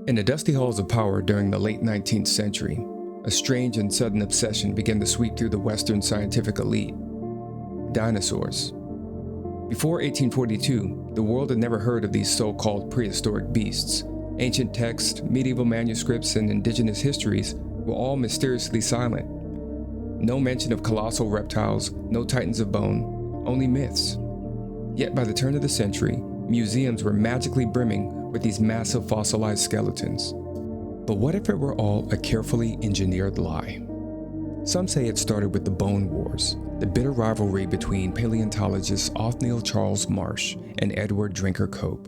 In the dusty halls of power during the late 19th century, a strange and sudden obsession began to sweep through the Western scientific elite: dinosaurs. Before 1842, the world had never heard of these so-called prehistoric beasts. Ancient texts, medieval manuscripts, and indigenous histories were all mysteriously silent. No mention of colossal reptiles, no titans of bone, only myths. Yet by the turn of the century, museums were magically brimming with these massive fossilized skeletons. But what if it were all a carefully engineered lie? Some say it started with the Bone Wars, the bitter rivalry between paleontologists Othniel Charles Marsh and Edward Drinker Cope.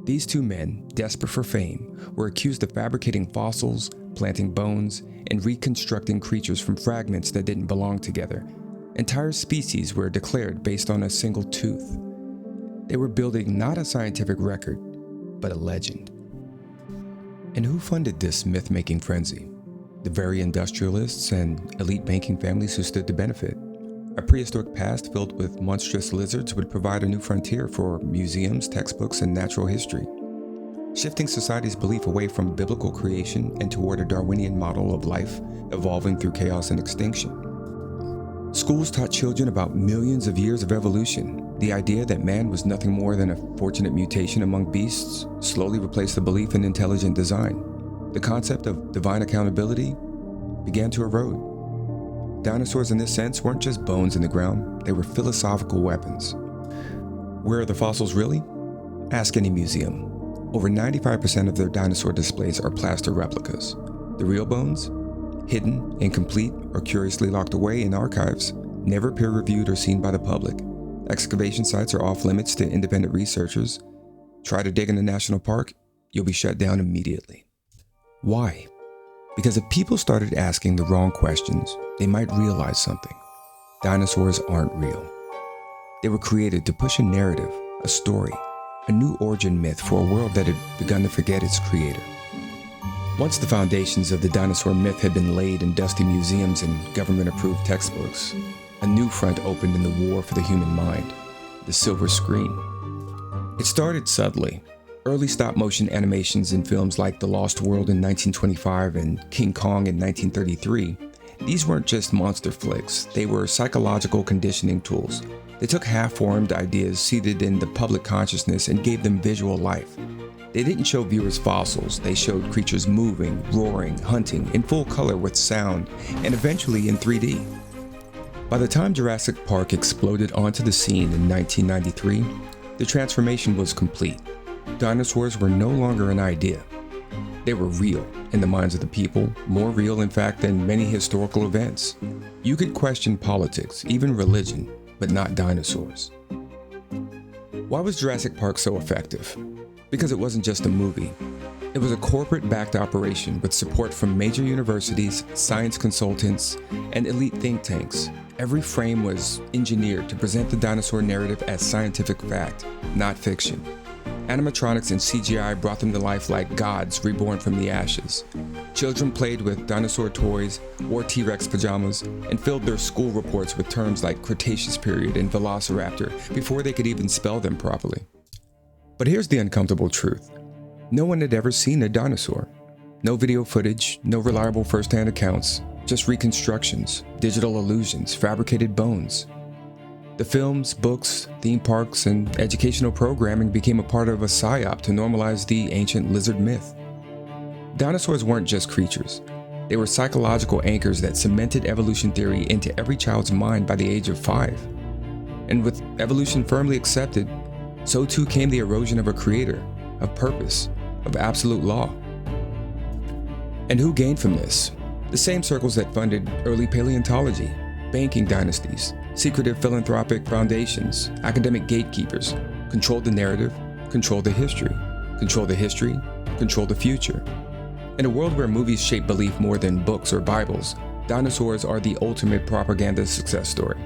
These two men, desperate for fame, were accused of fabricating fossils, planting bones, and reconstructing creatures from fragments that didn't belong together. Entire species were declared based on a single tooth. They were building not a scientific record, but a legend. And who funded this myth-making frenzy? The very industrialists and elite banking families who stood to benefit. A prehistoric past filled with monstrous lizards would provide a new frontier for museums, textbooks, and natural history, shifting society's belief away from biblical creation and toward a Darwinian model of life evolving through chaos and extinction. Schools taught children about millions of years of evolution. The idea that man was nothing more than a fortunate mutation among beasts slowly replaced the belief in intelligent design. The concept of divine accountability began to erode. Dinosaurs in this sense weren't just bones in the ground, they were philosophical weapons. Where are the fossils really? Ask any museum. Over 95% of their dinosaur displays are plaster replicas. The real bones? Hidden, incomplete, or curiously locked away in archives, never peer-reviewed or seen by the public. Excavation sites are off limits to independent researchers. Try to dig in a national park, you'll be shut down immediately. Why? Because if people started asking the wrong questions, they might realize something. Dinosaurs aren't real. They were created to push a narrative, a story, a new origin myth for a world that had begun to forget its creator. Once the foundations of the dinosaur myth had been laid in dusty museums and government-approved textbooks, a new front opened in the war for the human mind: the silver screen. It started subtly. Early stop-motion animations in films like The Lost World in 1925 and King Kong in 1933, these weren't just monster flicks, they were psychological conditioning tools. They took half-formed ideas seated in the public consciousness and gave them visual life. They didn't show viewers fossils, they showed creatures moving, roaring, hunting, in full color with sound, and eventually in 3D. By the time Jurassic Park exploded onto the scene in 1993, the transformation was complete. Dinosaurs were no longer an idea. They were real in the minds of the people, more real in fact than many historical events. You could question politics, even religion, but not dinosaurs. Why was Jurassic Park so effective? Because it wasn't just a movie. It was a corporate-backed operation with support from major universities, science consultants, and elite think tanks. Every frame was engineered to present the dinosaur narrative as scientific fact, not fiction. Animatronics and CGI brought them to life like gods reborn from the ashes. Children played with dinosaur toys, wore T-Rex pajamas, and filled their school reports with terms like Cretaceous period and Velociraptor before they could even spell them properly. But here's the uncomfortable truth. No one had ever seen a dinosaur. No video footage, no reliable first-hand accounts, just reconstructions, digital illusions, fabricated bones. The films, books, theme parks, and educational programming became a part of a psyop to normalize the ancient lizard myth. Dinosaurs weren't just creatures. They were psychological anchors that cemented evolution theory into every child's mind by the age of 5. And with evolution firmly accepted, so too came the erosion of a creator, of purpose, of absolute law. And who gained from this? The same circles that funded early paleontology, banking dynasties, secretive philanthropic foundations, academic gatekeepers, controlled the narrative, controlled the history, controlled the history, controlled the future. In a world where movies shape belief more than books or Bibles, dinosaurs are the ultimate propaganda success story.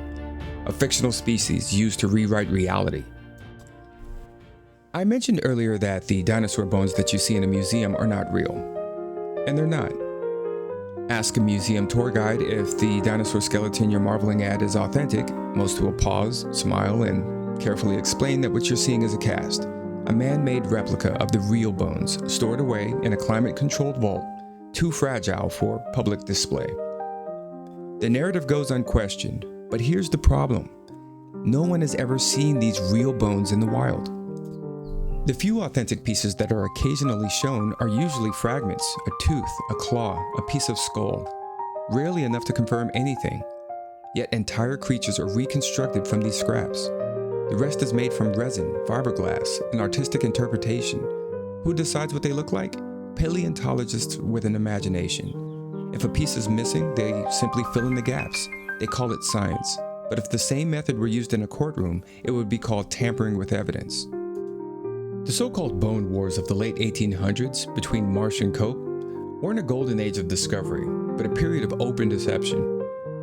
A fictional species used to rewrite reality. I mentioned earlier that the dinosaur bones that you see in a museum are not real. And they're not. Ask a museum tour guide if the dinosaur skeleton you're marveling at is authentic. Most will pause, smile, and carefully explain that what you're seeing is a cast a man-made replica of the real bones stored away in a climate-controlled vault, too fragile for public display. The narrative goes unquestioned, but here's the problem. No one has ever seen these real bones in the wild. The few authentic pieces that are occasionally shown are usually fragments, a tooth, a claw, a piece of skull, rarely enough to confirm anything. Yet entire creatures are reconstructed from these scraps. The rest is made from resin, fiberglass, and artistic interpretation. Who decides what they look like? Paleontologists with an imagination. If a piece is missing, they simply fill in the gaps. They call it science. But if the same method were used in a courtroom, it would be called tampering with evidence. The so-called bone wars of the late 1800s between Marsh and Cope weren't a golden age of discovery, but a period of open deception.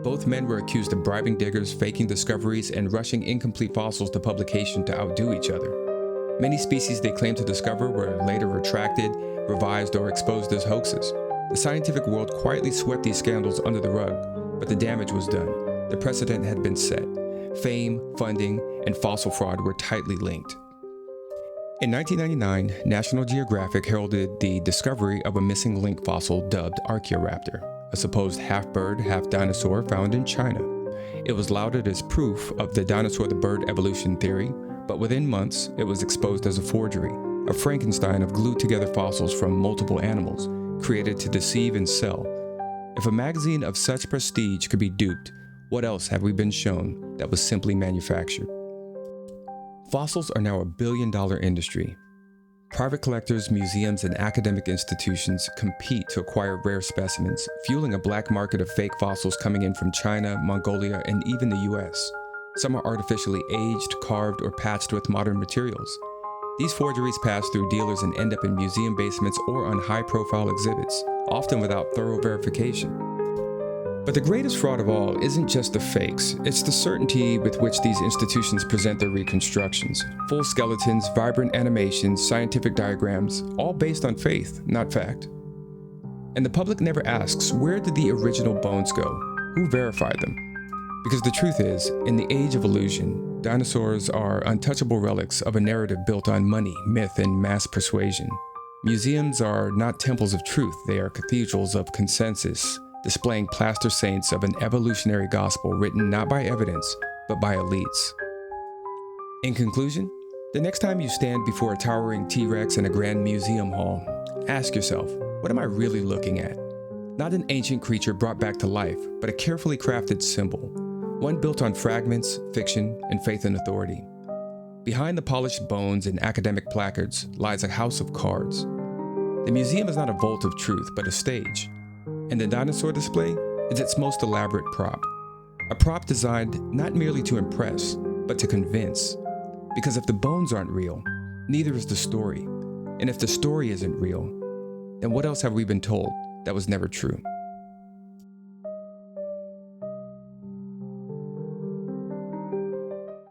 Both men were accused of bribing diggers, faking discoveries, and rushing incomplete fossils to publication to outdo each other. Many species they claimed to discover were later retracted, revised, or exposed as hoaxes. The scientific world quietly swept these scandals under the rug, but the damage was done. The precedent had been set. Fame, funding, and fossil fraud were tightly linked. In 1999, National Geographic heralded the discovery of a missing link fossil dubbed Archaeoraptor, a supposed half-bird, half-dinosaur found in China. It was lauded as proof of the dinosaur-the-bird evolution theory, but within months, it was exposed as a forgery, a Frankenstein of glued-together fossils from multiple animals, created to deceive and sell. If a magazine of such prestige could be duped, what else have we been shown that was simply manufactured? Fossils are now a billion-dollar industry. Private collectors, museums, and academic institutions compete to acquire rare specimens, fueling a black market of fake fossils coming in from China, Mongolia, and even the US. Some are artificially aged, carved, or patched with modern materials. These forgeries pass through dealers and end up in museum basements or on high-profile exhibits, often without thorough verification. But the greatest fraud of all isn't just the fakes, it's the certainty with which these institutions present their reconstructions. Full skeletons, vibrant animations, scientific diagrams, all based on faith, not fact. And the public never asks, where did the original bones go? Who verified them? Because the truth is, in the age of illusion, dinosaurs are untouchable relics of a narrative built on money, myth, and mass persuasion. Museums are not temples of truth, they are cathedrals of consensus, displaying plaster saints of an evolutionary gospel written not by evidence, but by elites. In conclusion, the next time you stand before a towering T-Rex in a grand museum hall, ask yourself, what am I really looking at? Not an ancient creature brought back to life, but a carefully crafted symbol, one built on fragments, fiction, and faith in authority. Behind the polished bones and academic placards lies a house of cards. The museum is not a vault of truth, but a stage. And the dinosaur display is its most elaborate prop. A prop designed not merely to impress, but to convince. Because if the bones aren't real, neither is the story. And if the story isn't real, then what else have we been told that was never true?